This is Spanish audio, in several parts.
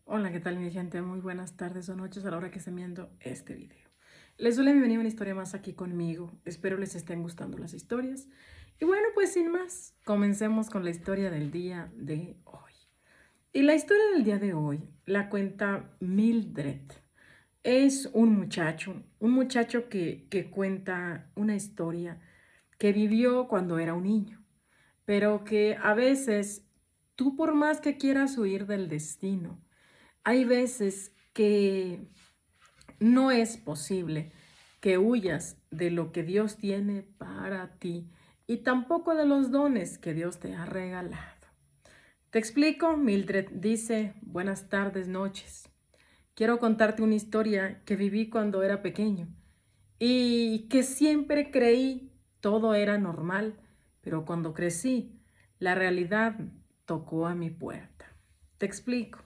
Hola, ¿qué tal mi gente? Muy buenas tardes o noches a la hora que estén viendo este video. Les doy la bienvenida a una historia más aquí conmigo. Espero les estén gustando las historias. Y bueno, pues sin más, comencemos con la historia del día de hoy. Y la historia del día de hoy la cuenta Mildred. Es un muchacho que cuenta una historia que vivió cuando era un niño, pero que a veces tú por más que quieras huir del destino, hay veces que no es posible que huyas de lo que Dios tiene para ti y tampoco de los dones que Dios te ha regalado. Te explico, Mildred dice, buenas tardes, noches. Quiero contarte una historia que viví cuando era pequeño y que siempre creí todo era normal, pero cuando crecí, la realidad tocó a mi puerta. Te explico.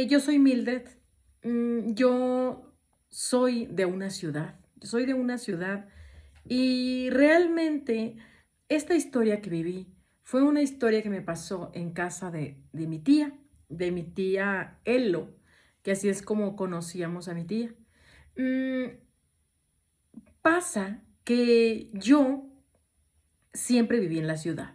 Yo soy Mildred. Yo soy de una ciudad. Soy de una ciudad y realmente esta historia que viví fue una historia que me pasó en casa de de mi tía Elo, que así es como conocíamos a mi tía. Mm, Pasa que yo siempre viví en la ciudad.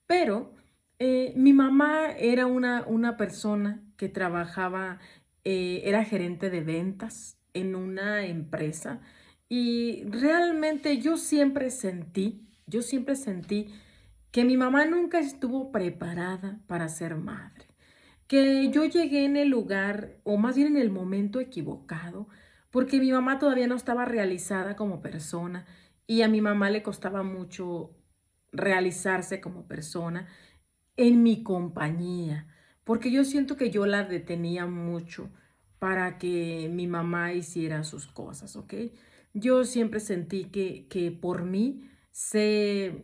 Pero mi mamá era una persona que trabajaba, era gerente de ventas en una empresa y realmente yo siempre sentí que mi mamá nunca estuvo preparada para ser madre, que yo llegué en el lugar o más bien en el momento equivocado, porque mi mamá todavía no estaba realizada como persona y a mi mamá le costaba mucho realizarse como persona en mi compañía, porque yo siento que yo la detenía mucho para que mi mamá hiciera sus cosas, ¿ok? Yo siempre sentí que por mí se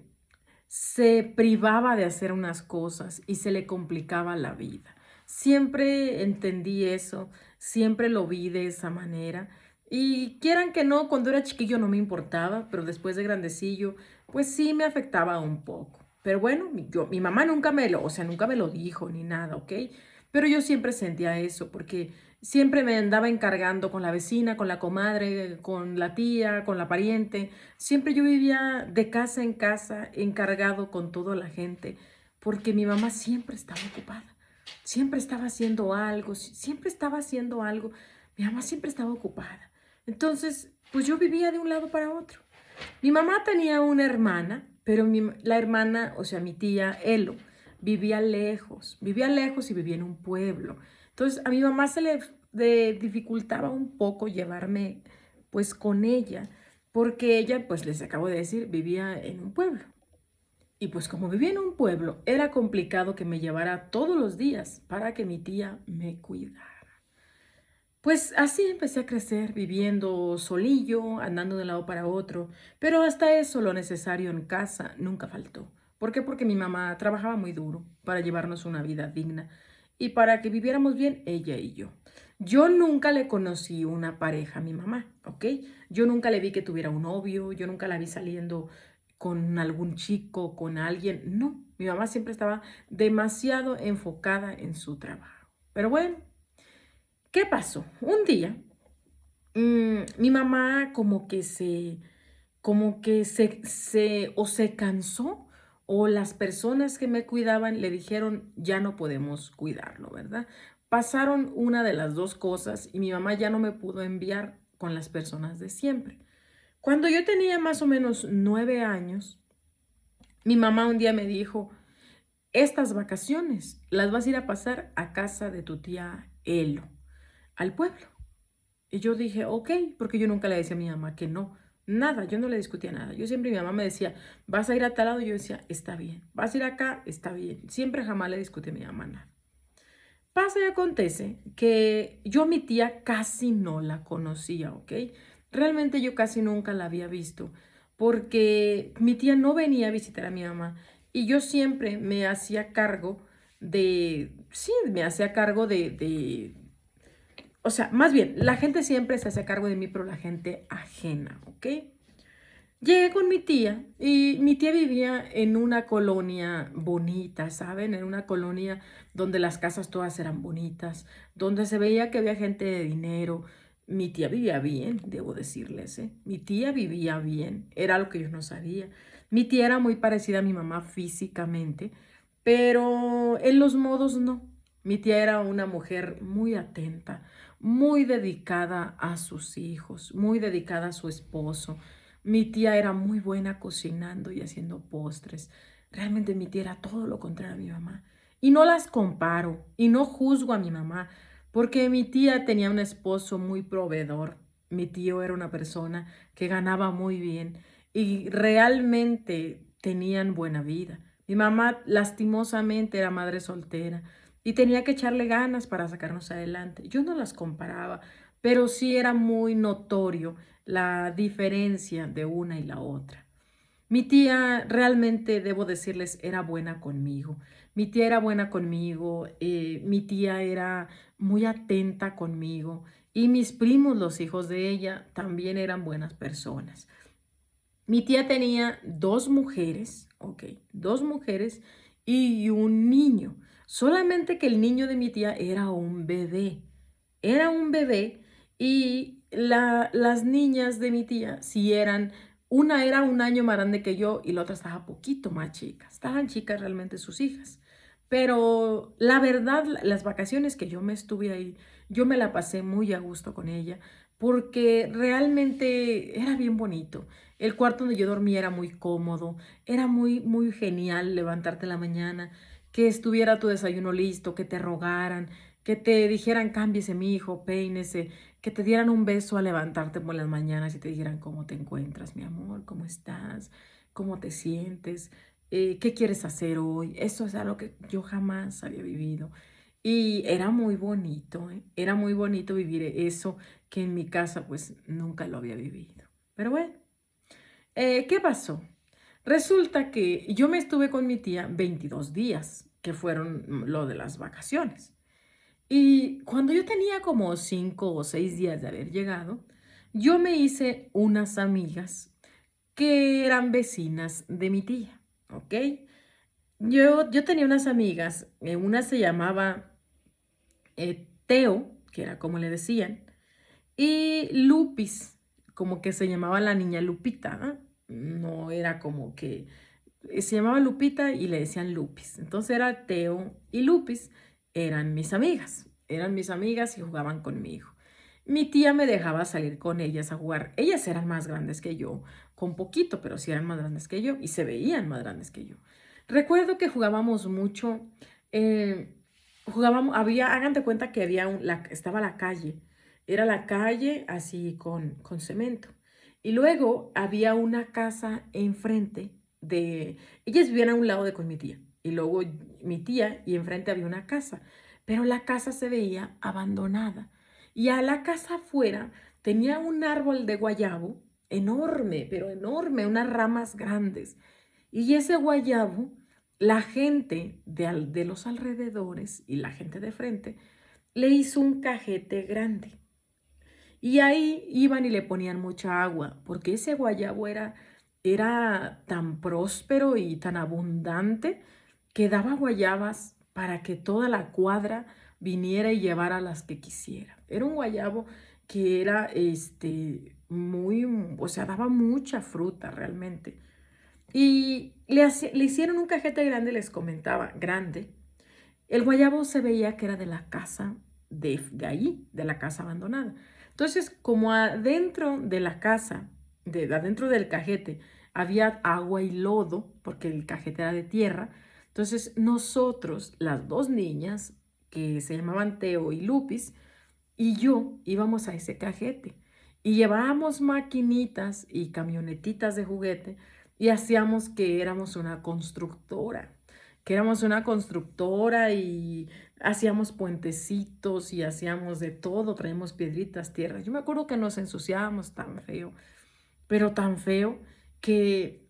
privaba de hacer unas cosas y se le complicaba la vida. Siempre entendí eso, siempre lo vi de esa manera. Y quieran que no, cuando era chiquillo no me importaba, pero después de grandecillo, pues sí me afectaba un poco. Pero bueno, mi mamá nunca me lo, o sea, nunca me lo dijo ni nada, ¿ok? Pero yo siempre sentía eso, porque siempre me andaba encargando con la vecina, con la comadre, con la tía, con la pariente. Siempre yo vivía de casa en casa, encargado con toda la gente, porque mi mamá siempre estaba ocupada, siempre estaba haciendo algo, siempre estaba haciendo algo. Mi mamá siempre estaba ocupada. Entonces, pues yo vivía de un lado para otro. Mi mamá tenía una hermana, pero la hermana, o sea, mi tía Elo, vivía lejos y vivía en un pueblo. Entonces, a mi mamá le dificultaba un poco llevarme, pues, con ella, porque ella, pues, les acabo de decir, vivía en un pueblo. Y pues como vivía en un pueblo, era complicado que me llevara todos los días para que mi tía me cuidara. Pues así empecé a crecer, viviendo solillo, andando de un lado para otro, pero hasta eso lo necesario en casa nunca faltó. ¿Por qué? Porque mi mamá trabajaba muy duro para llevarnos una vida digna y para que viviéramos bien ella y yo. Yo nunca le conocí una pareja a mi mamá, ¿ok? Yo nunca le vi que tuviera un novio, yo nunca la vi saliendo con algún chico, con alguien. No, mi mamá siempre estaba demasiado enfocada en su trabajo. Pero bueno, ¿qué pasó? Un día mi mamá como que o se cansó o las personas que me cuidaban le dijeron, ya no podemos cuidarlo, ¿verdad? Pasaron una de las dos cosas y mi mamá ya no me pudo enviar con las personas de siempre. Cuando yo tenía más o menos 9 años, mi mamá un día me dijo, estas vacaciones las vas a ir a pasar a casa de tu tía Elo, al pueblo. Y yo dije, ok, porque yo nunca le decía a mi mamá que no. Nada, yo no le discutía nada. Yo siempre, mi mamá me decía, vas a ir a tal lado, y yo decía, está bien. Vas a ir acá, está bien. Siempre jamás le discutí a mi mamá nada. Pasa y acontece que yo a mi tía casi no la conocía, ¿ok? Realmente yo casi nunca la había visto porque mi tía no venía a visitar a mi mamá y yo siempre me hacía cargo sí, me hacía cargo o sea, más bien, la gente siempre se hace cargo de mí, pero la gente ajena, ¿ok? Llegué con mi tía y mi tía vivía en una colonia bonita, ¿saben? En una colonia donde las casas todas eran bonitas, donde se veía que había gente de dinero. Mi tía vivía bien, debo decirles, ¿eh? Mi tía vivía bien, era lo que yo no sabía. Mi tía era muy parecida a mi mamá físicamente, pero en los modos no. Mi tía era una mujer muy atenta, muy dedicada a sus hijos, muy dedicada a su esposo. Mi tía era muy buena cocinando y haciendo postres. Realmente mi tía era todo lo contrario a mi mamá. Y no las comparo y no juzgo a mi mamá, porque mi tía tenía un esposo muy proveedor. Mi tío era una persona que ganaba muy bien y realmente tenían buena vida. Mi mamá lastimosamente era madre soltera y tenía que echarle ganas para sacarnos adelante. Yo no las comparaba, pero sí era muy notorio la diferencia de una y la otra. Mi tía realmente, debo decirles, era buena conmigo. Mi tía era buena conmigo, mi tía era muy atenta conmigo y mis primos, los hijos de ella, también eran buenas personas. Mi tía tenía dos mujeres, ok, dos mujeres y un niño. Solamente que el niño de mi tía era un bebé. Era un bebé y las niñas de mi tía sí eran, una era un año más grande que yo y la otra estaba poquito más chica. Estaban chicas realmente sus hijas. Pero la verdad, las vacaciones que yo me estuve ahí, yo me la pasé muy a gusto con ella porque realmente era bien bonito. El cuarto donde yo dormía era muy cómodo, era muy, muy genial levantarte en la mañana, que estuviera tu desayuno listo, que te rogaran, que te dijeran cámbiese mi hijo, peínese, que te dieran un beso al levantarte por las mañanas y te dijeran cómo te encuentras, mi amor, cómo estás, cómo te sientes, qué quieres hacer hoy. Eso es algo que yo jamás había vivido. Y era muy bonito, ¿eh? Era muy bonito vivir eso que en mi casa pues nunca lo había vivido. Pero bueno. ¿Qué pasó? Resulta que yo me estuve con mi tía 22 días, que fueron lo de las vacaciones. Y cuando yo tenía como 5 o 6 días de haber llegado, yo me hice unas amigas que eran vecinas de mi tía, ¿ok? Yo tenía unas amigas, una se llamaba Teo, que era como le decían, y Lupis, como que se llamaba la niña Lupita, ¿no? No era como que se llamaba Lupita y le decían Lupis. Entonces era Teo y Lupis, eran mis amigas y jugaban conmigo. Mi tía me dejaba salir con ellas a jugar. Ellas eran más grandes que yo, con poquito, pero sí eran más grandes que yo y se veían más grandes que yo. Recuerdo que jugábamos mucho, eh, hagan de cuenta que estaba la calle, era la calle así con cemento. Y luego había una casa enfrente ellas vivían a un lado de con mi tía. Y luego mi tía y enfrente había una casa. Pero la casa se veía abandonada. Y a la casa afuera tenía un árbol de guayabo enorme, pero enorme, unas ramas grandes. Y ese guayabo, la gente de los alrededores y la gente de frente le hizo un cajete grande. Y ahí iban y le ponían mucha agua, porque ese guayabo era tan próspero y tan abundante que daba guayabas para que toda la cuadra viniera y llevara las que quisiera. Era un guayabo que era muy, o sea, daba mucha fruta realmente. Y le hicieron un cajete grande, les comentaba, grande. El guayabo se veía que era de la casa de ahí, de la casa abandonada. Entonces, como adentro de la casa, adentro del cajete, había agua y lodo, porque el cajete era de tierra, entonces nosotros, las dos niñas, que se llamaban Teo y Lupis, y yo íbamos a ese cajete y llevábamos maquinitas y camionetitas de juguete y hacíamos que éramos una constructora y hacíamos puentecitos y hacíamos de todo, traíamos piedritas, tierras. Yo me acuerdo que nos ensuciábamos tan feo, pero tan feo que,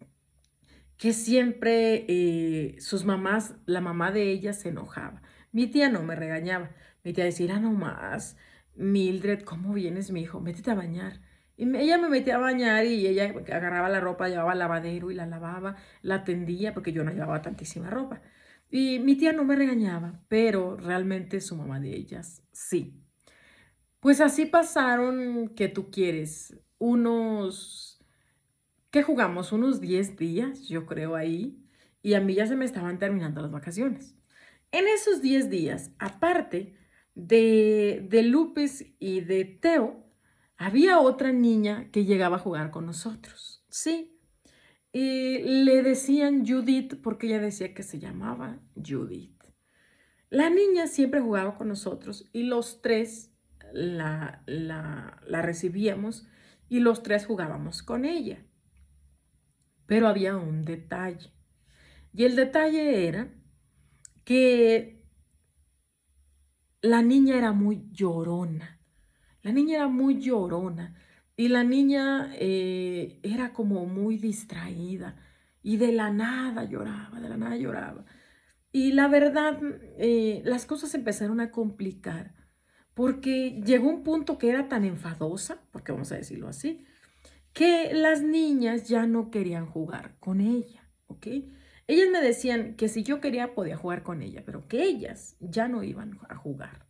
que siempre sus mamás, la mamá de ella se enojaba. Mi tía no me regañaba. Mi tía decía, no más, Mildred, ¿cómo vienes, mi hijo? Métete a bañar. Y ella me metía a bañar y ella agarraba la ropa, llevaba al lavadero y la lavaba, la tendía porque yo no llevaba tantísima ropa. Y mi tía no me regañaba, pero realmente su mamá de ellas sí. Pues así pasaron, ¿qué tú quieres? ¿Qué jugamos? Unos 10 días, yo creo ahí. Y a mí ya se me estaban terminando las vacaciones. En esos 10 días, aparte de Lupis y de Teo, había otra niña que llegaba a jugar con nosotros. Sí, y le decían Judith porque ella decía que se llamaba Judith. La niña siempre jugaba con nosotros y los tres la recibíamos y los tres jugábamos con ella. Pero había un detalle. Y el detalle era que la niña era muy llorona. La niña era muy llorona y la niña era como muy distraída y de la nada lloraba, de la nada lloraba. Y la verdad, las cosas empezaron a complicar porque llegó un punto que era tan enfadosa, porque vamos a decirlo así, que las niñas ya no querían jugar con ella, ¿ok? Ellas me decían que si yo quería podía jugar con ella, pero que ellas ya no iban a jugar.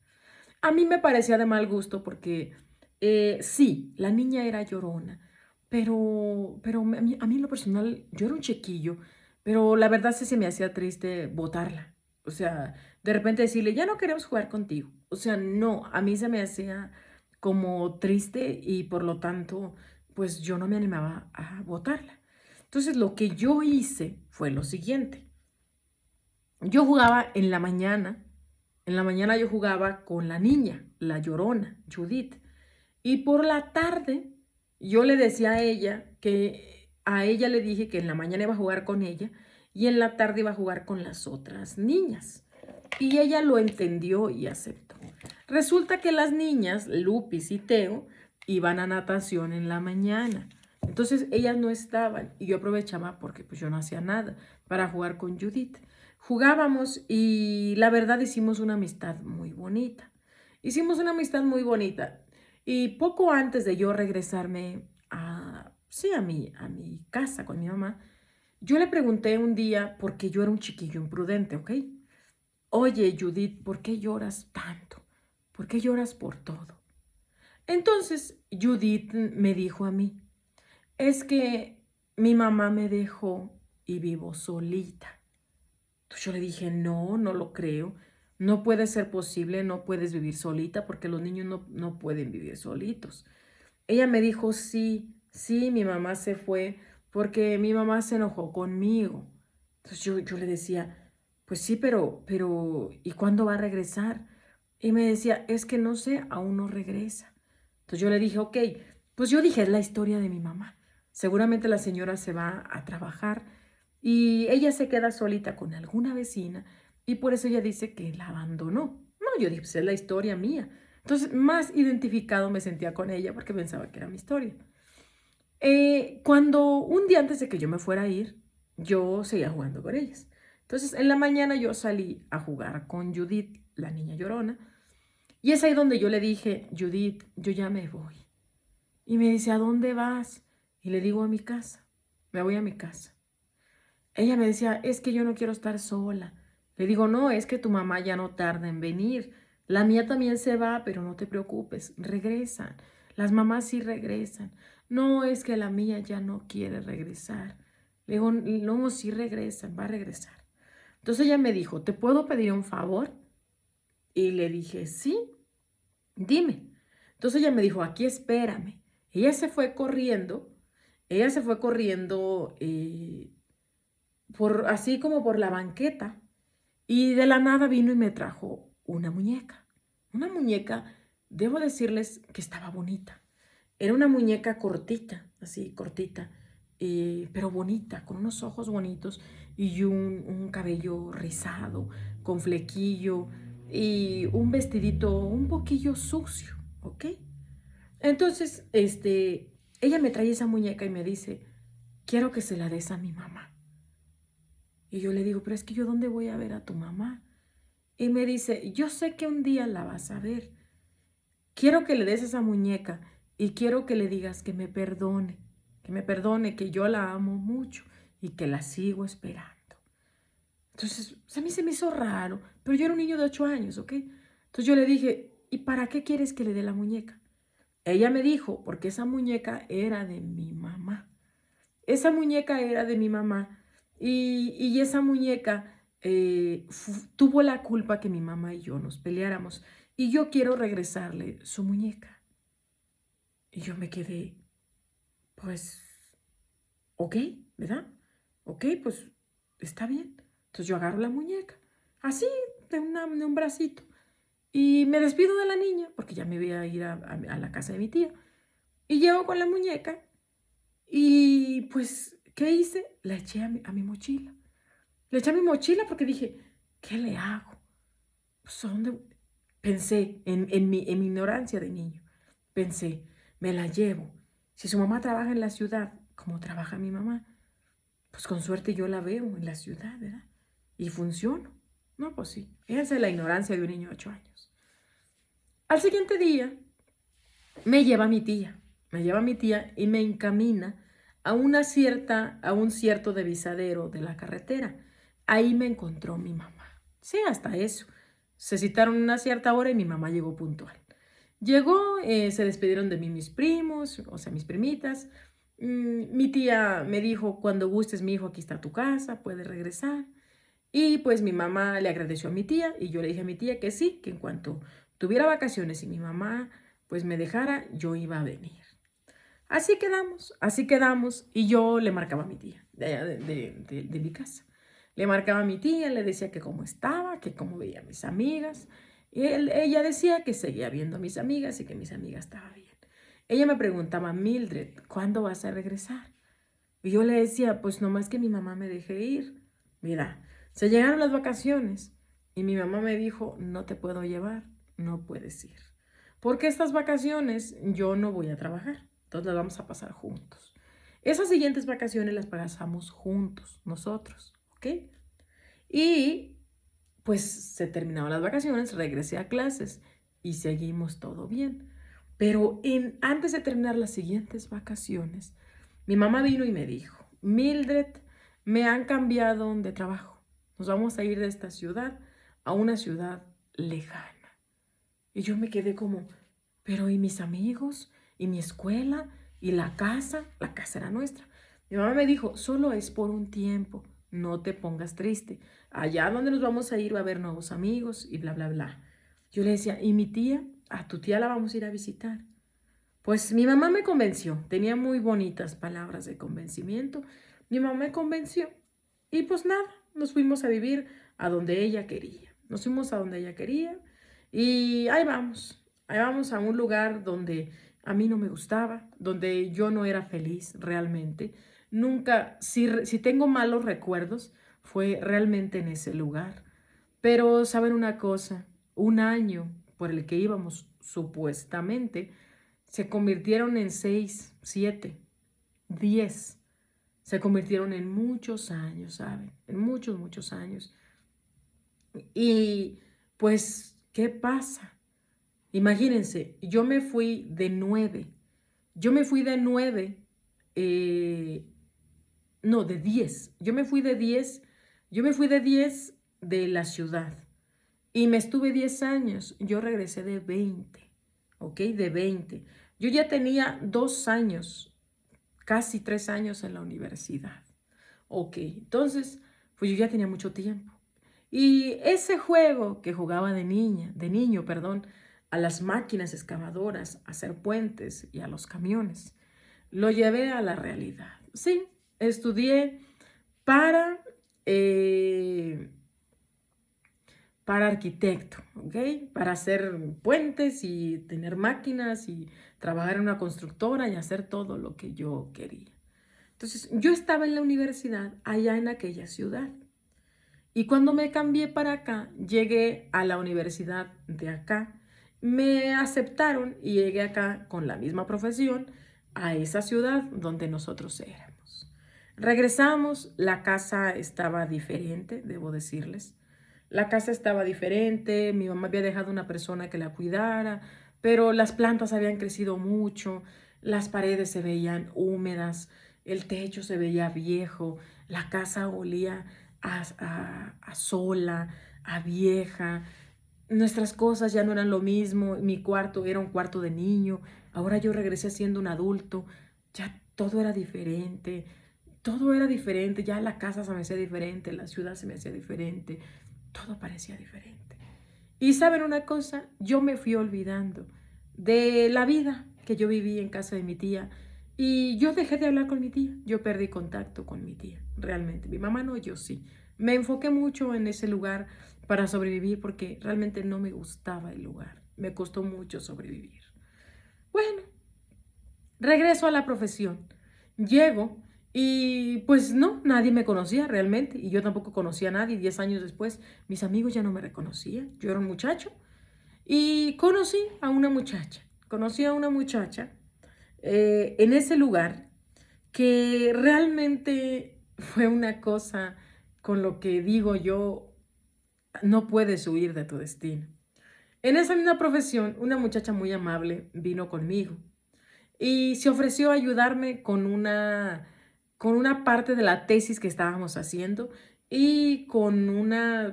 A mí me parecía de mal gusto porque sí, la niña era llorona, pero a mí en lo personal, yo era un chiquillo, pero la verdad sí se me hacía triste botarla. O sea, de repente decirle, ya no queremos jugar contigo. O sea, no, a mí se me hacía como triste y por lo tanto, pues yo no me animaba a botarla. Entonces, lo que yo hice fue lo siguiente. Yo jugaba en la mañana yo jugaba con la niña, la llorona, Judith. Y por la tarde yo le decía a ella que a ella le dije que en la mañana iba a jugar con ella y en la tarde iba a jugar con las otras niñas. Y ella lo entendió y aceptó. Resulta que las niñas, Lupis y Teo, iban a natación en la mañana. Entonces ellas no estaban y yo aprovechaba porque pues yo no hacía nada para jugar con Judith. Jugábamos y la verdad hicimos una amistad muy bonita. Hicimos una amistad muy bonita. Y poco antes de yo regresarme sí, a mi casa con mi mamá, yo le pregunté un día, porque yo era un chiquillo imprudente, ¿ok? Oye, Judith, ¿por qué lloras tanto? ¿Por qué lloras por todo? Entonces Judith me dijo a mí, es que mi mamá me dejó y vivo solita. Entonces yo le dije, no, no lo creo. No puede ser posible, no puedes vivir solita porque los niños no pueden vivir solitos. Ella me dijo, sí, sí, mi mamá se fue porque mi mamá se enojó conmigo. Entonces yo le decía, pues sí, pero, ¿y cuándo va a regresar? Y me decía, es que no sé, aún no regresa. Entonces yo le dije, ok, pues yo dije, es la historia de mi mamá. Seguramente la señora se va a trabajar y ella se queda solita con alguna vecina y por eso ella dice que la abandonó. No, yo dije, pues es la historia mía. Entonces, más identificado me sentía con ella porque pensaba que era mi historia. Cuando un día antes de que yo me fuera a ir, yo seguía jugando con ellas. Entonces, en la mañana yo salí a jugar con Judith, la niña llorona, y es ahí donde yo le dije, Judith, yo ya me voy. Y me dice, ¿a dónde vas? Y le digo, a mi casa. Me voy a mi casa. Ella me decía, es que yo no quiero estar sola. Le digo, no, es que tu mamá ya no tarda en venir. La mía también se va, pero no te preocupes, regresan. Las mamás sí regresan. No, es que la mía ya no quiere regresar. Le digo, no, sí regresan, va a regresar. Entonces ella me dijo, ¿te puedo pedir un favor? Y le dije, sí, dime. Entonces ella me dijo, aquí espérame. Ella se fue corriendo, ella se fue corriendo así como por la banqueta. Y de la nada vino y me trajo una muñeca. Una muñeca, debo decirles que estaba bonita. Era una muñeca cortita, así cortita, pero bonita, con unos ojos bonitos y un cabello rizado, con flequillo y un vestidito un poquillo sucio, ¿ok? Entonces, ella me trae esa muñeca y me dice, quiero que se la des a mi mamá. Y yo le digo, pero es que yo ¿dónde voy a ver a tu mamá? Y me dice, yo sé que un día la vas a ver. Quiero que le des esa muñeca y quiero que le digas que me perdone, que yo la amo mucho y que la sigo esperando. Entonces, pues, a mí se me hizo raro, pero yo era un niño de 8 años, ¿ok? Entonces yo le dije, ¿y para qué quieres que le dé la muñeca? Ella me dijo, porque esa muñeca era de mi mamá. Esa muñeca era de mi mamá y esa muñeca tuvo la culpa que mi mamá y yo nos peleáramos y yo quiero regresarle su muñeca. Y yo me quedé, pues, ok, ¿verdad? Ok, pues está bien. Entonces yo agarro la muñeca, así, de un bracito, y me despido de la niña, porque ya me voy a ir a la casa de mi tía. Y llego con la muñeca y pues, ¿qué hice? La eché a mi mochila. Le eché a mi mochila porque dije, ¿qué le hago? Pues, ¿a dónde? Pensé en mi ignorancia de niño. Pensé, me la llevo. Si su mamá trabaja en la ciudad, como trabaja mi mamá, pues con suerte yo la veo en la ciudad, ¿verdad? Y funciono. No, pues sí. Esa es la ignorancia de un niño de 8 años. Al siguiente día, me lleva mi tía. Me lleva mi tía y me encamina a un cierto divisadero de la carretera. Ahí me encontró mi mamá. Sí, hasta eso. Se citaron una cierta hora y mi mamá llegó puntual. Llegó, se despidieron de mí mis primos, o sea, mis primitas. Mi tía me dijo, cuando gustes, mi hijo, aquí está tu casa, puedes regresar. Y pues mi mamá le agradeció a mi tía y yo le dije a mi tía que sí, que en cuanto tuviera vacaciones y mi mamá pues me dejara, yo iba a venir. Así quedamos y yo le marcaba a mi tía de allá de mi casa. Le marcaba a mi tía, le decía que cómo estaba, que cómo veía a mis amigas. Y ella decía que seguía viendo a mis amigas y que mis amigas estaban bien. Ella me preguntaba, Mildred, ¿cuándo vas a regresar? Y yo le decía, pues nomás que mi mamá me deje ir. Mira, se llegaron las vacaciones y mi mamá me dijo, no te puedo llevar, no puedes ir. Porque estas vacaciones yo no voy a trabajar, entonces las vamos a pasar juntos. Esas siguientes vacaciones las pasamos juntos, nosotros, ¿ok? Y pues se terminaron las vacaciones, regresé a clases y seguimos todo bien. Pero antes de terminar las siguientes vacaciones, mi mamá vino y me dijo, Mildred, me han cambiado de trabajo. Nos vamos a ir de esta ciudad a una ciudad lejana. Y yo me quedé como, pero ¿y mis amigos? ¿Y mi escuela? ¿Y la casa? La casa era nuestra. Mi mamá me dijo, solo es por un tiempo, no te pongas triste. Allá donde nos vamos a ir va a haber nuevos amigos y bla, bla, bla. Yo le decía, ¿y mi tía? A tu tía la vamos a ir a visitar. Pues mi mamá me convenció, tenía muy bonitas palabras de convencimiento. Mi mamá me convenció y pues nada, nos fuimos a vivir a donde ella quería. Nos fuimos a donde ella quería y ahí vamos a un lugar donde a mí no me gustaba, donde yo no era feliz realmente. Nunca, si tengo malos recuerdos, fue realmente en ese lugar. Pero, ¿saben una cosa? Un año por el que íbamos supuestamente, se convirtieron en 6, 7, 10. Se convirtieron en muchos años, ¿saben? En muchos, muchos años. Y pues, ¿qué pasa? Imagínense, yo me fui de 9. Yo me fui de 9, eh, no, de 10. Yo me fui de 10 de la ciudad. Y me estuve 10 años. Yo regresé de 20, ¿ok? De 20. Yo ya tenía 2 años, casi 3 años en la universidad. Ok, entonces, pues yo ya tenía mucho tiempo. Y ese juego que jugaba de niño, perdón, a las máquinas excavadoras, a hacer puentes y a los camiones, lo llevé a la realidad. Sí, estudié para, eh, para arquitecto, ¿ok? Para hacer puentes y tener máquinas y trabajar en una constructora y hacer todo lo que yo quería. Entonces, yo estaba en la universidad allá en aquella ciudad. Y cuando me cambié para acá, llegué a la universidad de acá. Me aceptaron y llegué acá con la misma profesión a esa ciudad donde nosotros éramos. Regresamos, la casa estaba diferente, debo decirles. La casa estaba diferente, mi mamá había dejado una persona que la cuidara, pero las plantas habían crecido mucho, las paredes se veían húmedas, el techo se veía viejo, la casa olía a sola, a vieja. Nuestras cosas ya no eran lo mismo, mi cuarto era un cuarto de niño, ahora yo regresé siendo un adulto, ya todo era diferente, ya la casa se me hacía diferente, la ciudad se me hacía diferente, todo parecía diferente. Y saben una cosa, yo me fui olvidando de la vida que yo viví en casa de mi tía y yo dejé de hablar con mi tía, yo perdí contacto con mi tía, realmente. Mi mamá no, yo sí. Me enfoqué mucho en ese lugar para sobrevivir porque realmente no me gustaba el lugar, me costó mucho sobrevivir. Bueno, regreso a la profesión. Llego y pues no, nadie me conocía realmente y yo tampoco conocía a nadie. 10 años después, mis amigos ya no me reconocían. Yo era un muchacho y conocí a una muchacha en ese lugar que realmente fue una cosa con lo que digo yo, no puedes huir de tu destino. En esa misma profesión, una muchacha muy amable vino conmigo y se ofreció a ayudarme con una parte de la tesis que estábamos haciendo y con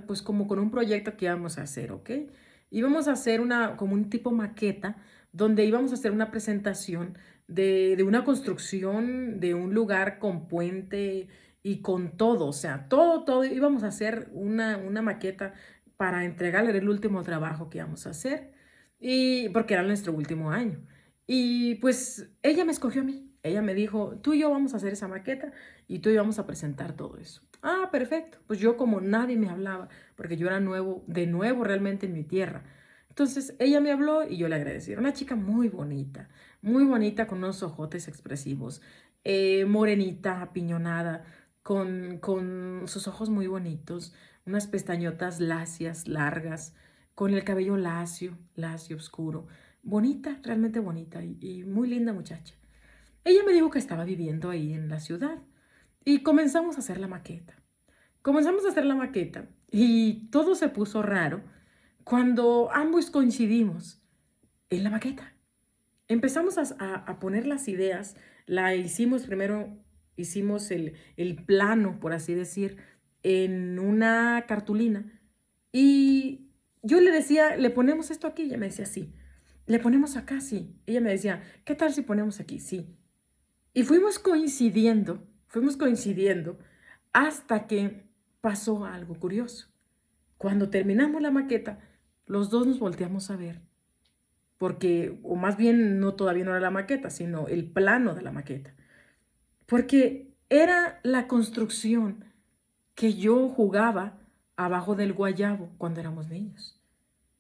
pues como con un proyecto que íbamos a hacer, ¿ok? Íbamos a hacer como un tipo maqueta donde íbamos a hacer una presentación de una construcción de un lugar con puente y con todo, o sea, todo, íbamos a hacer una maqueta para entregarle el último trabajo que íbamos a hacer y porque era nuestro último año. Y pues ella me escogió a mí. Ella me dijo, tú y yo vamos a hacer esa maqueta y tú y yo vamos a presentar todo eso. Ah, perfecto. Pues yo como nadie me hablaba, porque yo era nuevo, de nuevo realmente en mi tierra. Entonces ella me habló y yo le agradecí. Era una chica muy bonita con unos ojotes expresivos, morenita, apiñonada, con sus ojos muy bonitos, unas pestañotas lacias, largas, con el cabello lacio, lacio, oscuro. Bonita, realmente bonita y muy linda muchacha. Ella me dijo que estaba viviendo ahí en la ciudad y comenzamos a hacer la maqueta. Comenzamos a hacer la maqueta y todo se puso raro cuando ambos coincidimos en la maqueta. Empezamos a poner las ideas, la hicimos primero, hicimos el plano, por así decir, en una cartulina y yo le decía, ¿le ponemos esto aquí? Ella me decía, sí. ¿Le ponemos acá? Sí. Ella me decía, ¿qué tal si ponemos aquí? Sí. Y fuimos coincidiendo hasta que pasó algo curioso. Cuando terminamos la maqueta, los dos nos volteamos a ver, porque, o más bien no todavía no era la maqueta, sino el plano de la maqueta, porque era la construcción que yo jugaba abajo del guayabo cuando éramos niños.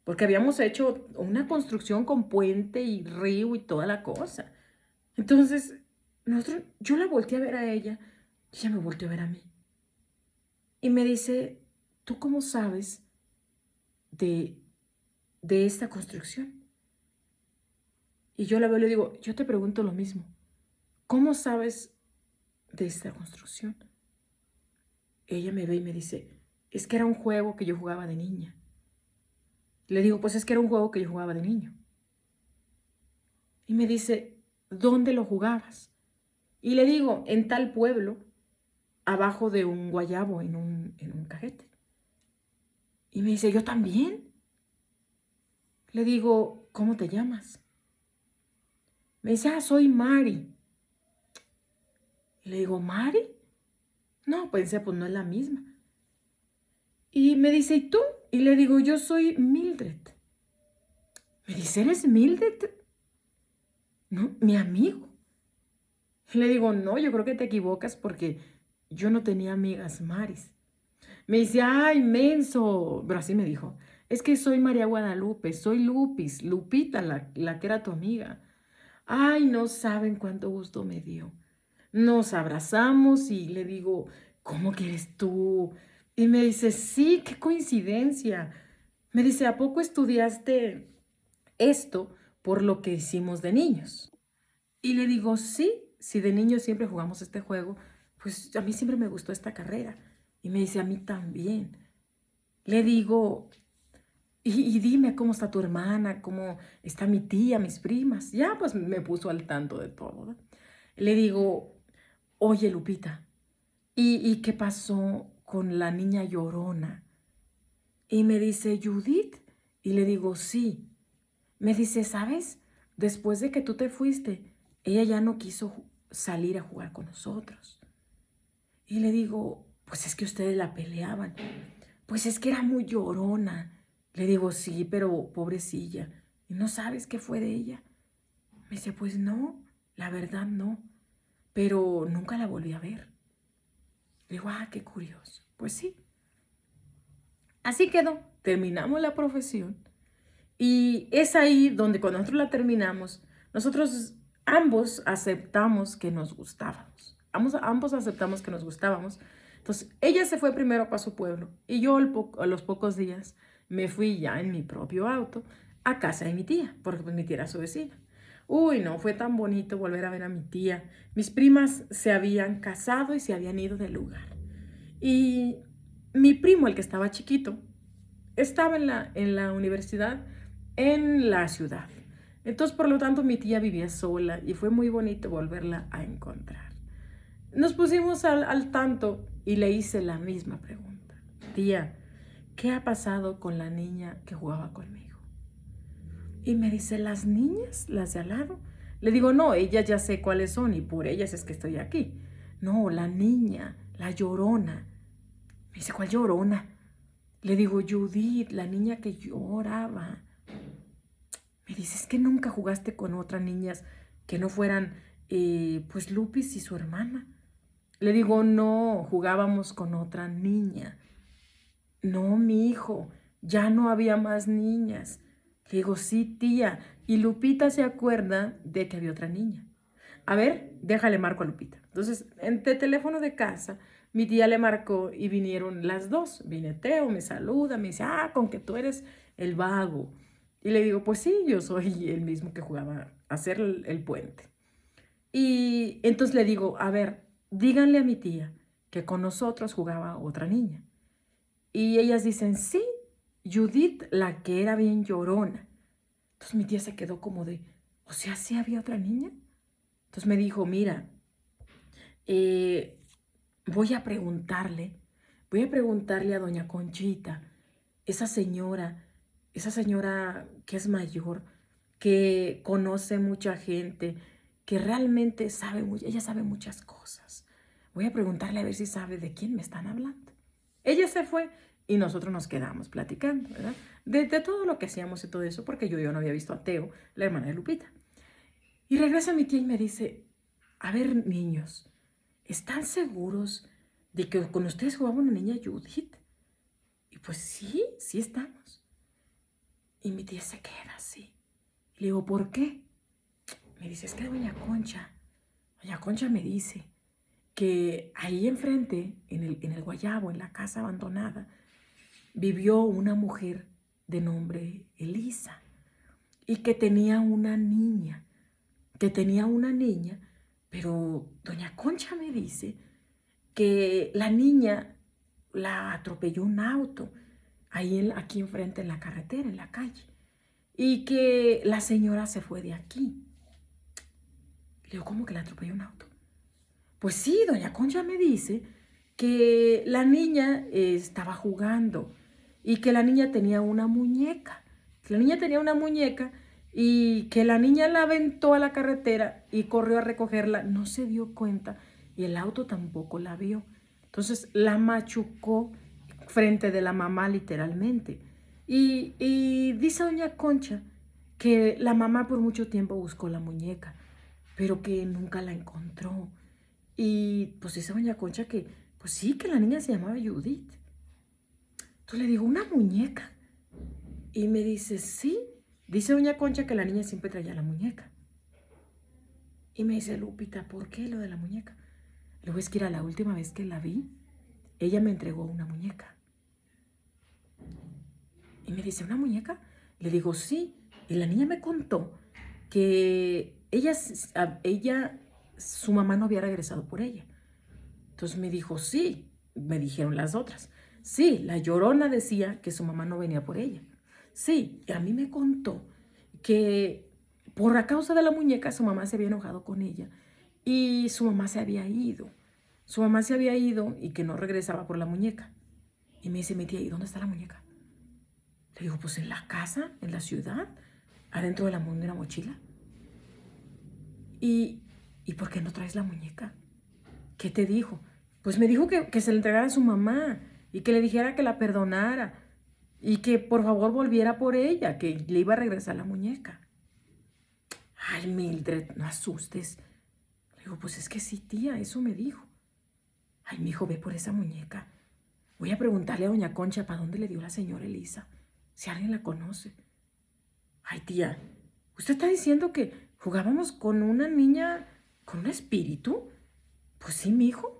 Porque habíamos hecho una construcción con puente y río y toda la cosa. Entonces, yo la volteé a ver a ella y ella me volteó a ver a mí. Y me dice, ¿tú cómo sabes de, de esta construcción? Y yo la veo y le digo, yo te pregunto lo mismo. ¿Cómo sabes de esta construcción? Ella me ve y me dice, es que era un juego que yo jugaba de niña. Le digo, pues es que era un juego que yo jugaba de niño. Y me dice, ¿dónde lo jugabas? Y le digo, en tal pueblo, abajo de un guayabo, en un cajete. Y me dice, ¿yo también? Le digo, ¿cómo te llamas? Me dice, soy Mari. Y le digo, ¿Mari? No, pensé, pues no es la misma. Y me dice, ¿y tú? Y le digo, yo soy Mildred. Me dice, ¿eres Mildred? No, mi amigo. Y le digo, no, yo creo que te equivocas porque yo no tenía amigas Maris. Me dice, ay, menso. Pero así me dijo, es que soy María Guadalupe, soy Lupis, Lupita, la que era tu amiga. Ay, no saben cuánto gusto me dio. Nos abrazamos y le digo, ¿cómo que eres tú? Y me dice, sí, qué coincidencia. Me dice, ¿a poco estudiaste esto por lo que hicimos de niños? Y le digo, sí, si de niños siempre jugamos este juego, pues a mí siempre me gustó esta carrera. Y me dice, a mí también. Le digo, y dime cómo está tu hermana, cómo está mi tía, mis primas. Ya, pues me puso al tanto de todo, ¿no? Le digo, oye, Lupita, ¿y qué pasó con la niña llorona? Y me dice, Judith. Y le digo, sí. Me dice, ¿sabes? Después de que tú te fuiste, ella ya no quiso salir a jugar con nosotros. Y le digo, pues es que ustedes la peleaban. Pues es que era muy llorona. Le digo, sí, pero pobrecilla. ¿Y no sabes qué fue de ella? Me dice, pues no, la verdad no. Pero nunca la volví a ver. Le digo, ah, qué curioso. Pues sí. Así quedó. Terminamos la profesión. Y es ahí donde cuando nosotros la terminamos, nosotros ambos aceptamos que nos gustábamos. Ambos aceptamos que nos gustábamos. Entonces, ella se fue primero para su pueblo y yo a los pocos días me fui ya en mi propio auto a casa de mi tía, porque pues, mi tía era su vecina. Uy, no, fue tan bonito volver a ver a mi tía. Mis primas se habían casado y se habían ido del lugar. Y mi primo, el que estaba chiquito, estaba en la universidad en la ciudad. Entonces, por lo tanto, mi tía vivía sola y fue muy bonito volverla a encontrar. Nos pusimos al tanto y le hice la misma pregunta. Tía, ¿qué ha pasado con la niña que jugaba conmigo? Y me dice, ¿las niñas? ¿Las de al lado? Le digo, no, ellas ya sé cuáles son y por ellas es que estoy aquí. No, la niña, la llorona. Me dice, ¿cuál llorona? Le digo, Judith, la niña que lloraba. Me dice, es que nunca jugaste con otras niñas que no fueran, pues, Lupis y su hermana. Le digo, no, jugábamos con otra niña. No, mi hijo, ya no había más niñas. Le digo, sí, tía. Y Lupita se acuerda de que había otra niña. A ver, déjale marco a Lupita. Entonces, en el teléfono de casa, mi tía le marcó y vinieron las dos. Viene Teo, me saluda, me dice, ah, con que tú eres el vago. Y le digo, pues sí, yo soy el mismo que jugaba a hacer el puente. Y entonces le digo, a ver, díganle a mi tía que con nosotros jugaba otra niña. Y ellas dicen, sí, Judith, la que era bien llorona. Entonces mi tía se quedó como de, o sea, ¿sí había otra niña? Entonces me dijo, mira, eh, voy a preguntarle, a doña Conchita, esa señora, esa señora que es mayor, que conoce mucha gente, que realmente sabe mucho, ella sabe muchas cosas. Voy a preguntarle a ver si sabe de quién me están hablando. Ella se fue y nosotros nos quedamos platicando, ¿verdad? De todo lo que hacíamos y todo eso, porque yo no había visto a Teo, la hermana de Lupita. Y regresa mi tía y me dice, a ver, niños, ¿están seguros de que con ustedes jugaba una niña Judith? Y pues sí, sí estamos. Y mi tía se queda así. Le digo, ¿por qué? Me dice, es que doña Concha me dice que ahí enfrente, en el Guayabo, en la casa abandonada, vivió una mujer de nombre Elisa y que tenía una niña, pero doña Concha me dice que la niña la atropelló un auto aquí enfrente en la carretera, en la calle, y que la señora se fue de aquí. Le digo, ¿cómo que la atropelló un auto? Pues sí, doña Concha me dice que la niña estaba jugando y que la niña tenía una muñeca. Que la niña tenía una muñeca y que la niña la aventó a la carretera y corrió a recogerla. No se dio cuenta y el auto tampoco la vio. Entonces la machucó frente de la mamá literalmente. Y dice doña Concha que la mamá por mucho tiempo buscó la muñeca, pero que nunca la encontró. Y pues dice doña Concha que, pues sí, que la niña se llamaba Judith. Entonces le digo, ¿una muñeca? Y me dice, sí. Dice doña Concha que la niña siempre traía la muñeca. Y me dice, Lupita, ¿por qué lo de la muñeca? Le voy a decir, a la última vez que la vi, ella me entregó una muñeca. Y me dice, ¿una muñeca? Le digo, sí. Y la niña me contó que su mamá no había regresado por ella. Entonces me dijo, sí. Me dijeron las otras. Sí, la llorona decía que su mamá no venía por ella. Sí, y a mí me contó que por la causa de la muñeca su mamá se había enojado con ella y su mamá se había ido. Su mamá se había ido y que no regresaba por la muñeca. Y me dice mi tía, ¿y dónde está la muñeca? Le digo, pues en la casa, en la ciudad, adentro de de una mochila. ¿Y, ¿Y por qué no traes la muñeca? ¿Qué te dijo? Pues me dijo que se la entregara a su mamá y que le dijera que la perdonara y que por favor volviera por ella, que le iba a regresar la muñeca. Ay, Mildred, no asustes. Le digo, pues es que sí, tía, eso me dijo. Ay, mi hijo, ve por esa muñeca. Voy a preguntarle a doña Concha para dónde le dio la señora Elisa, si alguien la conoce. Ay, tía, ¿usted está diciendo que jugábamos con una niña, con un espíritu? Pues sí, mi hijo.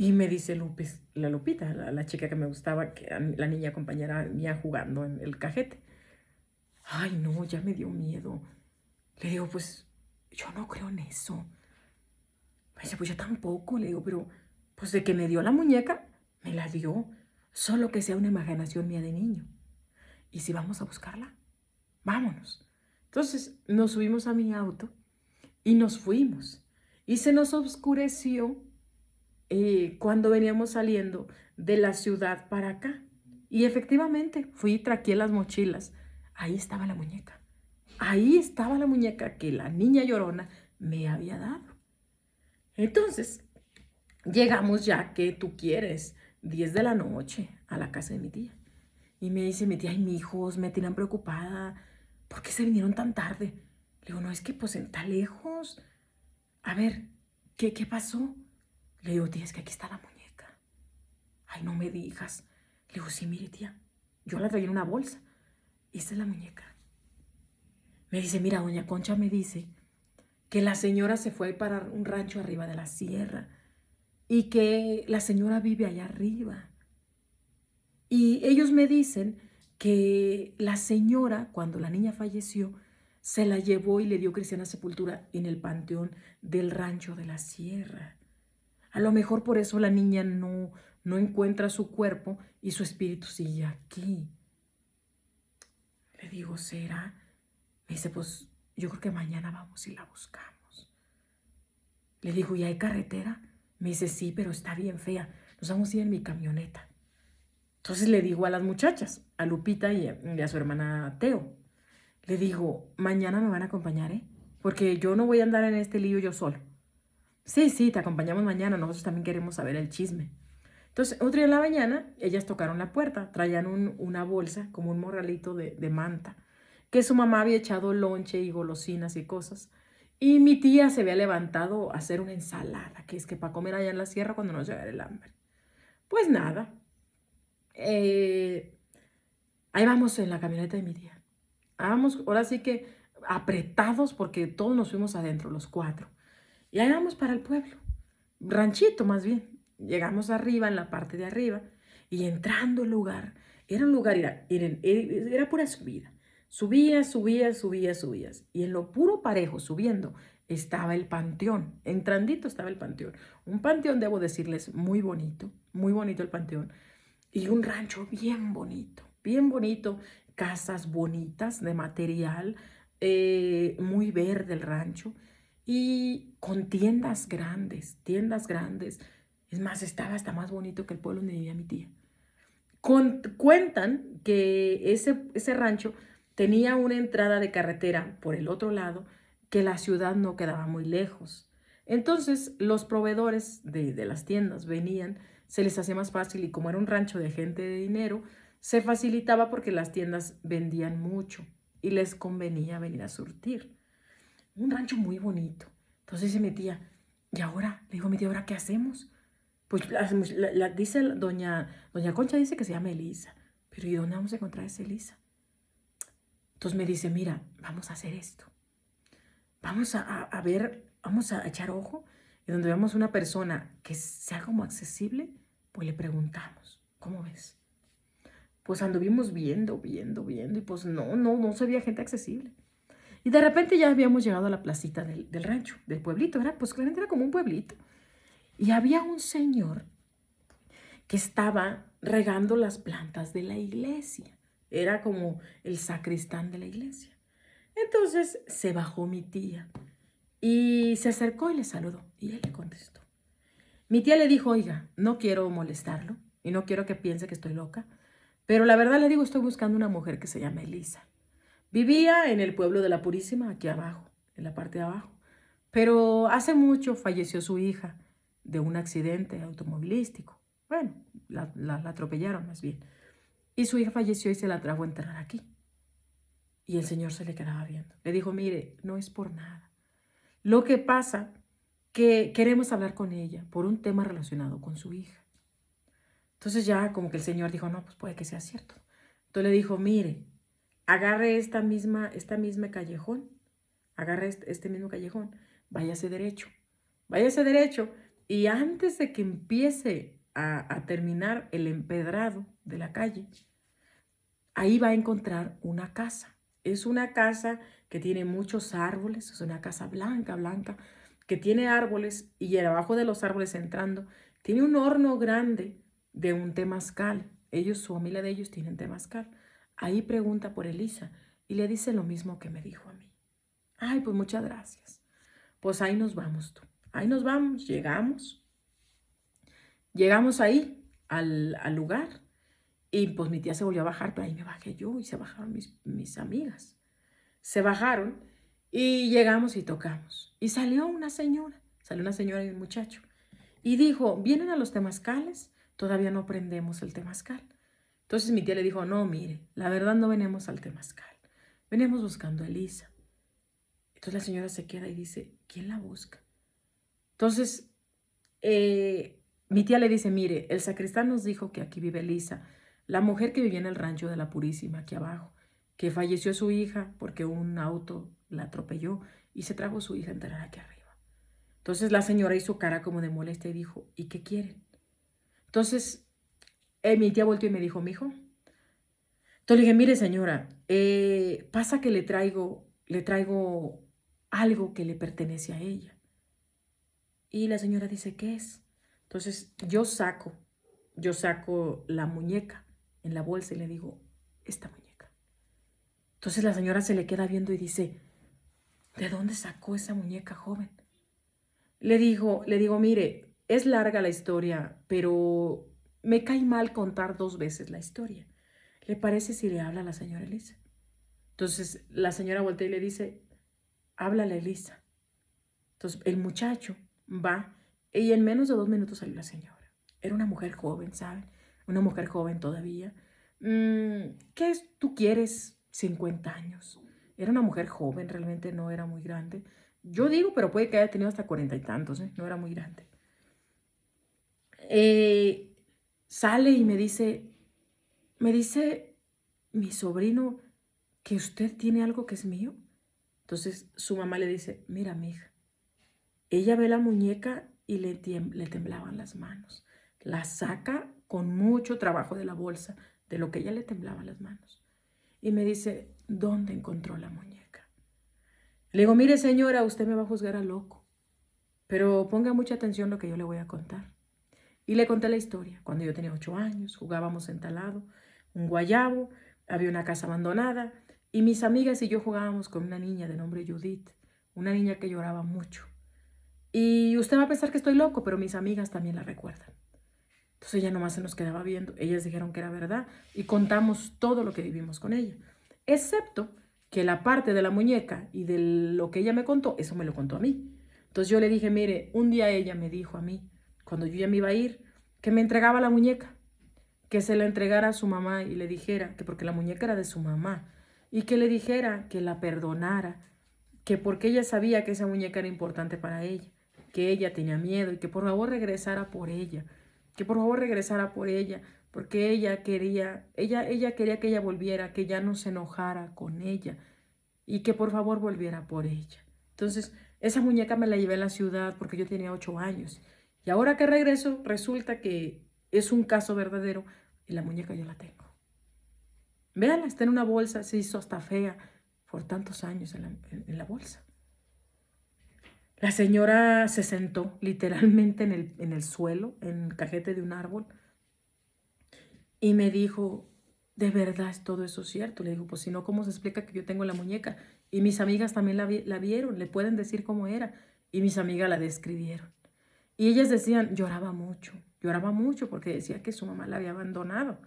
Y me dice Lupis, la Lupita, la chica que me gustaba, que la niña compañera mía jugando en el cajete. Ay, no, ya me dio miedo. Le digo, pues yo no creo en eso. Me dice, pues yo tampoco. Le digo, pero pues de que me dio la muñeca, me la dio. Solo que sea una imaginación mía de niño. ¿Y si vamos a buscarla? Vámonos. Entonces nos subimos a mi auto y nos fuimos. Y se nos oscureció cuando veníamos saliendo de la ciudad para acá. Y efectivamente fui y traqué las mochilas. Ahí estaba la muñeca. Ahí estaba la muñeca que la niña llorona me había dado. Entonces, llegamos ya, que tú quieres, 10 de la noche a la casa de mi tía. Y me dice mi tía, ay, mi hijos me tienen preocupada. ¿Por qué se vinieron tan tarde? Le digo, no, es que pues está lejos. A ver, ¿qué pasó? Le digo, tía, es que aquí está la muñeca. Ay, no me digas. Le digo, sí, mire, tía, yo la traía en una bolsa. Esta es la muñeca. Me dice, mira, doña Concha me dice que la señora se fue para un rancho arriba de la sierra y que la señora vive allá arriba. Y ellos me dicen que la señora, cuando la niña falleció, se la llevó y le dio cristiana sepultura en el panteón del rancho de la sierra. A lo mejor por eso la niña no encuentra su cuerpo y su espíritu sigue aquí. Le digo, ¿será? Me dice, pues yo creo que mañana vamos y la buscamos. Le digo, ¿y hay carretera? Me dice, sí, pero está bien fea. Nos vamos a ir en mi camioneta. Entonces le digo a las muchachas, a Lupita y a su hermana Teo, le digo, mañana me van a acompañar, ¿eh? Porque yo no voy a andar en este lío yo solo. Sí, sí, te acompañamos mañana, nosotros también queremos saber el chisme. Entonces, otro día en la mañana, ellas tocaron la puerta, traían una bolsa, como un morralito de manta, que su mamá había echado lonche y golosinas y cosas. Y mi tía se había levantado a hacer una ensalada, que es que para comer allá en la sierra cuando nos llegara el hambre. Pues nada, eh, ahí vamos en la camioneta de mi tía. Vamos, ahora sí que apretados porque todos nos fuimos adentro, los cuatro. Y ahí vamos para el pueblo, ranchito más bien. Llegamos arriba, en la parte de arriba, y entrando al lugar, era un lugar, era pura subida. Subías, subías, subías, subías. Y en lo puro parejo, subiendo, estaba el panteón. Entrandito estaba el panteón. Un panteón, debo decirles, muy bonito el panteón. Y un rancho bien bonito, casas bonitas de material, muy verde el rancho y con tiendas grandes. Es más, estaba hasta más bonito que el pueblo donde vivía mi tía. Cuentan que ese rancho tenía una entrada de carretera por el otro lado, que la ciudad no quedaba muy lejos. Entonces los proveedores de las tiendas venían, se les hacía más fácil y como era un rancho de gente de dinero, se facilitaba porque las tiendas vendían mucho y les convenía venir a surtir. Un rancho muy bonito. Entonces dice mi tía, ¿y ahora? Le digo a mi tía, ¿ahora qué hacemos? Pues dice doña Concha dice que se llama Elisa. Pero ¿y dónde vamos a encontrar a esa Elisa? Entonces me dice, mira, vamos a hacer esto. Vamos a ver, vamos a echar ojo. Y donde veamos una persona que sea como accesible, pues le preguntamos, ¿cómo ves? Pues anduvimos viendo. Y pues no se veía gente accesible. Y de repente ya habíamos llegado a la placita del rancho, del pueblito, ¿verdad? Pues claramente era como un pueblito. Y había un señor que estaba regando las plantas de la iglesia. era como el sacristán de la iglesia. Entonces se bajó mi tía y se acercó y le saludó y él le contestó. Mi tía le dijo, oiga, no quiero molestarlo y no quiero que piense que estoy loca, pero la verdad le digo, estoy buscando una mujer que se llama Elisa. Vivía en el pueblo de la Purísima, aquí abajo, en la parte de abajo, pero hace mucho falleció su hija de un accidente automovilístico. Bueno, la atropellaron más bien. Y su hija falleció y se la trajo a enterrar aquí. Y el señor se le quedaba viendo. Le dijo, mire, no es por nada. Lo que pasa que queremos hablar con ella por un tema relacionado con su hija. Entonces ya como que el señor dijo, no, pues puede que sea cierto. Entonces le dijo, mire, agarre este mismo callejón, agarre este mismo callejón, váyase derecho y antes de que empiece a terminar el empedrado de la calle, ahí va a encontrar una casa. Es una casa que tiene muchos árboles, es una casa blanca, blanca, que tiene árboles y abajo de los árboles entrando, tiene un horno grande de un temazcal. Ellos, su familia de ellos tienen temazcal. Ahí pregunta por Elisa y le dice lo mismo que me dijo a mí. Ay, pues muchas gracias. Pues ahí nos vamos tú. Ahí nos vamos, llegamos ahí al lugar. Y pues mi tía se volvió a bajar, pero ahí me bajé yo y se bajaron mis amigas. Se bajaron y llegamos y tocamos. Y salió una señora y un muchacho. Y dijo, ¿vienen a los temazcales? Todavía no prendemos el temazcal. Entonces mi tía le dijo, no, mire, la verdad no venimos al temazcal. Venimos buscando a Elisa. Entonces la señora se queda y dice, ¿quién la busca? Entonces mi tía le dice, mire, el sacristán nos dijo que aquí vive Elisa, la mujer que vivía en el rancho de la Purísima, aquí abajo, que falleció su hija porque un auto la atropelló y se trajo su hija a enterrar aquí arriba. Entonces la señora hizo cara como de molestia y dijo, ¿y qué quieren? Entonces mi tía volteó y me dijo, mijo. Entonces le dije, mire señora, pasa que le traigo algo que le pertenece a ella. Y la señora dice, ¿qué es? Entonces yo saco la muñeca en la bolsa y le digo, esta muñeca. Entonces la señora se le queda viendo y dice, ¿de dónde sacó esa muñeca, joven? Le digo, mire, es larga la historia, pero me cae mal contar 2 veces la historia. ¿Le parece si le habla a la señora Elisa? Entonces la señora voltea y le dice, háblale a Elisa. Entonces el muchacho va y en menos de 2 minutos salió la señora. Era una mujer joven, ¿saben? Una mujer joven todavía. ¿Qué es? ¿Tú quieres 50 años? Era una mujer joven, realmente no era muy grande. Yo digo, pero puede que haya tenido hasta 40 y tantos, ¿eh? No era muy grande. Sale y me dice mi sobrino que usted tiene algo que es mío. Entonces su mamá le dice, mira, mija, ella ve la muñeca y le temblaban las manos. La saca con mucho trabajo de la bolsa, de lo que ella le temblaban las manos. Y me dice, ¿dónde encontró la muñeca? Le digo, mire señora, usted me va a juzgar a loco, pero ponga mucha atención a lo que yo le voy a contar. Y le conté la historia. Cuando yo tenía 8 años, jugábamos en talado, un guayabo, había una casa abandonada y mis amigas y yo jugábamos con una niña de nombre Judith, una niña que lloraba mucho. Y usted va a pensar que estoy loco, pero mis amigas también la recuerdan. Entonces ella nomás se nos quedaba viendo. Ellas dijeron que era verdad y contamos todo lo que vivimos con ella. Excepto que la parte de la muñeca y de lo que ella me contó, eso me lo contó a mí. Entonces yo le dije, mire, un día ella me dijo a mí, cuando yo ya me iba a ir, que me entregaba la muñeca, que se la entregara a su mamá y le dijera que porque la muñeca era de su mamá y que le dijera que la perdonara, que porque ella sabía que esa muñeca era importante para ella, que ella tenía miedo y que por favor regresara por ella, que por favor regresara por ella, porque ella quería que ella volviera, que ya no se enojara con ella y que por favor volviera por ella. Entonces, esa muñeca me la llevé a la ciudad porque yo tenía 8 años. Y ahora que regreso, resulta que es un caso verdadero y la muñeca yo la tengo. Véanla, está en una bolsa, se hizo hasta fea por tantos años en la bolsa. La señora se sentó literalmente en el suelo, en el cajete de un árbol, y me dijo, ¿de verdad es todo eso cierto? Le digo, pues si no, ¿cómo se explica que yo tengo la muñeca? Y mis amigas también la vieron, le pueden decir cómo era. Y mis amigas la describieron. Y ellas decían, lloraba mucho porque decía que su mamá la había abandonado.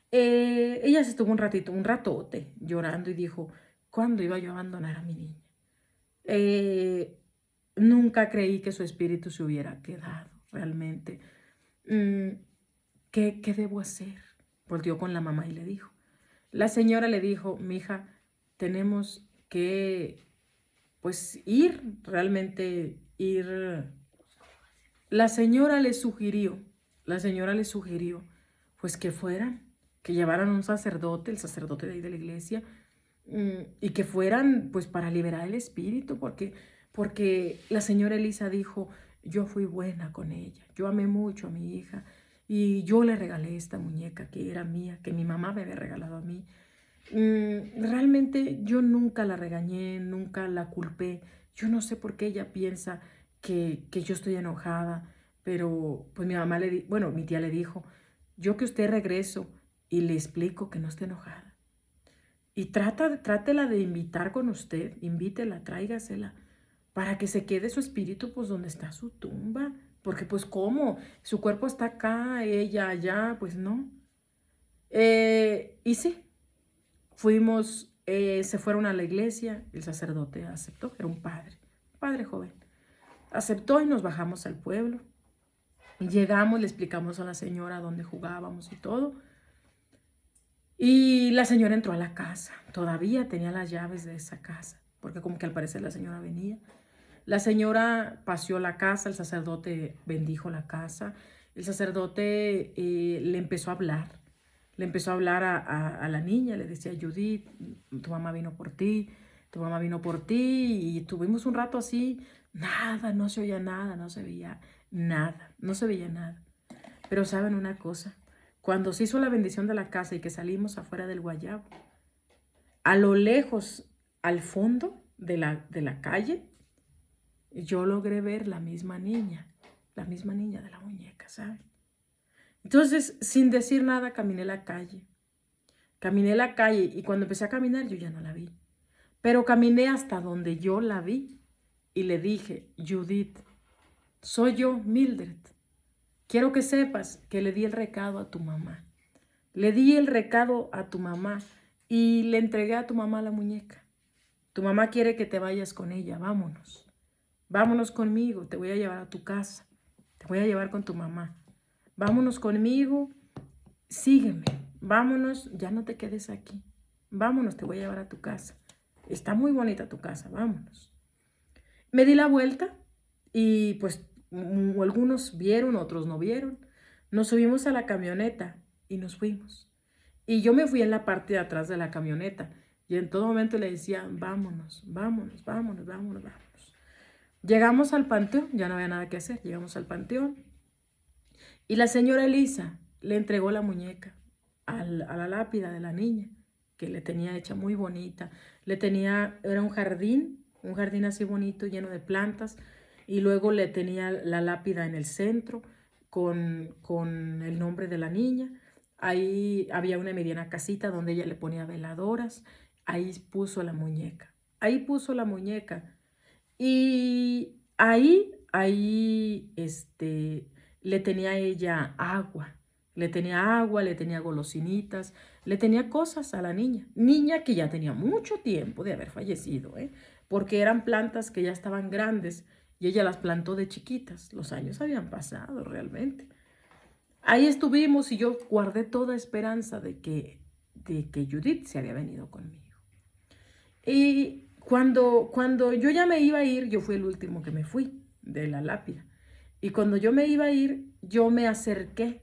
Ella se estuvo un ratote llorando y dijo, ¿cuándo iba yo a abandonar a mi niña? Eh, Nunca creí que su espíritu se hubiera quedado realmente. Mm, ¿Qué debo hacer? Volvió con la mamá y le dijo. La señora le dijo, mija, tenemos que, pues, realmente ir. La señora le sugirió, pues, que fueran, que llevaran un sacerdote, el sacerdote de ahí de la iglesia, y que fueran, pues, para liberar el espíritu, porque la señora Elisa dijo, yo fui buena con ella, yo amé mucho a mi hija, y yo le regalé esta muñeca que era mía, que mi mamá me había regalado a mí. Realmente yo nunca la regañé, nunca la culpé. Yo no sé por qué ella piensa que yo estoy enojada, pero pues mi tía le dijo, yo que usted regreso y le explico que no esté enojada. Y trátela de invitar con usted, invítela, tráigasela, para que se quede su espíritu pues donde está su tumba. Porque pues cómo, su cuerpo está acá, ella allá, pues no. Y sí, se fueron a la iglesia, el sacerdote aceptó, era un padre joven. Aceptó y nos bajamos al pueblo. Llegamos, le explicamos a la señora dónde jugábamos y todo. Y la señora entró a la casa. Todavía tenía las llaves de esa casa, porque como que al parecer la señora venía. La señora paseó la casa, el sacerdote bendijo la casa. El sacerdote le empezó a hablar. Le empezó a hablar a la niña, le decía, Judith, tu mamá vino por ti, tu mamá vino por ti. Y tuvimos un rato así, nada, no se oía nada, no se veía nada, no se veía nada. Pero saben una cosa, cuando se hizo la bendición de la casa y que salimos afuera del guayabo, a lo lejos, al fondo de la calle, yo logré ver la misma niña de la muñeca, ¿saben? Entonces, sin decir nada, caminé la calle y cuando empecé a caminar yo ya no la vi. Pero caminé hasta donde yo la vi y le dije, Judith, soy yo, Mildred. Quiero que sepas que le di el recado a tu mamá. Le di el recado a tu mamá y le entregué a tu mamá la muñeca. Tu mamá quiere que te vayas con ella, vámonos. Vámonos conmigo, te voy a llevar a tu casa. Te voy a llevar con tu mamá. Vámonos conmigo, sígueme. Vámonos, ya no te quedes aquí. Vámonos, te voy a llevar a tu casa. Está muy bonita tu casa, vámonos. Me di la vuelta y pues algunos vieron, otros no vieron. Nos subimos a la camioneta y nos fuimos. Y yo me fui en la parte de atrás de la camioneta y en todo momento le decía, vámonos, vámonos, vámonos, vámonos, vámonos. Llegamos al panteón, ya no había nada que hacer, llegamos al panteón y la señora Elisa le entregó la muñeca a la lápida de la niña, que le tenía hecha muy bonita. Era un jardín así bonito, lleno de plantas, y luego le tenía la lápida en el centro con el nombre de la niña. Ahí había una mediana casita donde ella le ponía veladoras. Ahí puso la muñeca. Ahí puso la muñeca. Y le tenía ella agua, le tenía golosinitas, le tenía cosas a la niña. Niña que ya tenía mucho tiempo de haber fallecido, porque eran plantas que ya estaban grandes y ella las plantó de chiquitas. Los años habían pasado realmente. Ahí estuvimos y yo guardé toda esperanza de que Judith se había venido conmigo. Y cuando yo ya me iba a ir, yo fui el último que me fui de la lápida. Y cuando yo me iba a ir, yo me acerqué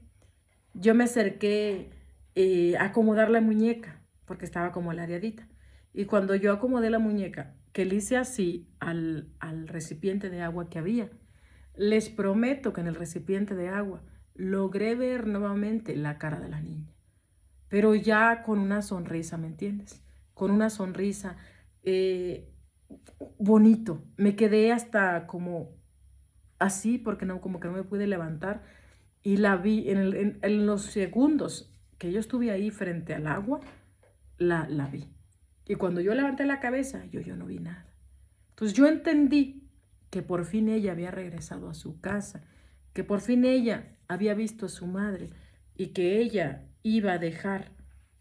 a acomodar la muñeca, porque estaba como ladeadita. Y cuando yo acomodé la muñeca, que le hice así al recipiente de agua que había, les prometo que en el recipiente de agua logré ver nuevamente la cara de la niña, pero ya con una sonrisa, ¿me entiendes? Con una sonrisa eh, bonito. Me quedé hasta como así, porque no, como que no me pude levantar y la vi en los segundos que yo estuve ahí frente al agua, la vi. Y cuando yo levanté la cabeza, yo no vi nada. Entonces yo entendí que por fin ella había regresado a su casa, que por fin ella había visto a su madre y que ella iba a dejar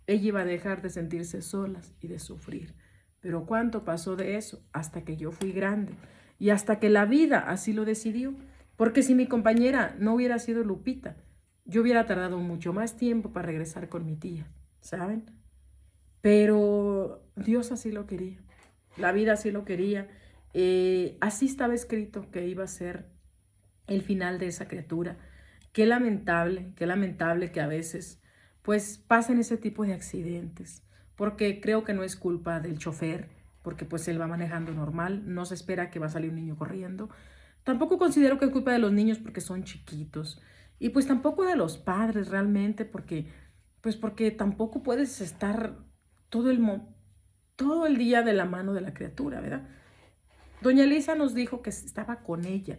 de sentirse solas y de sufrir. Pero ¿cuánto pasó de eso? Hasta que yo fui grande y hasta que la vida así lo decidió. Porque si mi compañera no hubiera sido Lupita, yo hubiera tardado mucho más tiempo para regresar con mi tía, ¿saben? Pero Dios así lo quería, la vida así lo quería. Así estaba escrito que iba a ser el final de esa criatura. Qué lamentable que a veces pues pasen ese tipo de accidentes, porque creo que no es culpa del chofer, porque pues él va manejando normal, no se espera que va a salir un niño corriendo. Tampoco considero que es culpa de los niños porque son chiquitos, y pues tampoco de los padres realmente, porque tampoco puedes estar todo todo el día de la mano de la criatura, ¿verdad? Doña Elisa nos dijo que estaba con ella,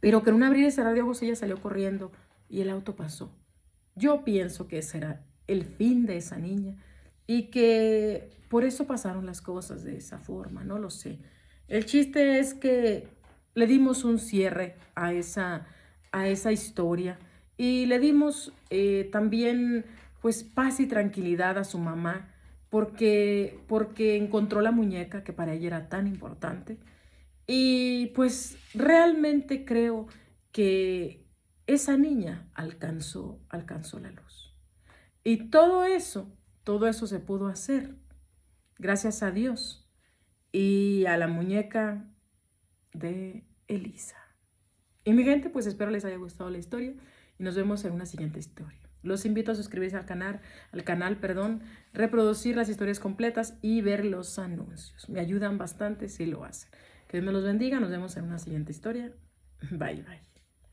pero que en un abrir y cerrar de ojos ella salió corriendo y el auto pasó. Yo pienso que ese era el fin de esa niña y que por eso pasaron las cosas de esa forma, no lo sé. El chiste es que le dimos un cierre a esa historia y le dimos también pues paz y tranquilidad a su mamá porque encontró la muñeca que para ella era tan importante. Y pues realmente creo que esa niña alcanzó la luz. Y todo eso se pudo hacer gracias a Dios y a la muñeca de Elisa. Y mi gente, pues espero les haya gustado la historia y nos vemos en una siguiente historia. Los invito a suscribirse al canal, perdón, reproducir las historias completas y ver los anuncios. Me ayudan bastante si lo hacen. Que Dios me los bendiga. Nos vemos en una siguiente historia. Bye, bye.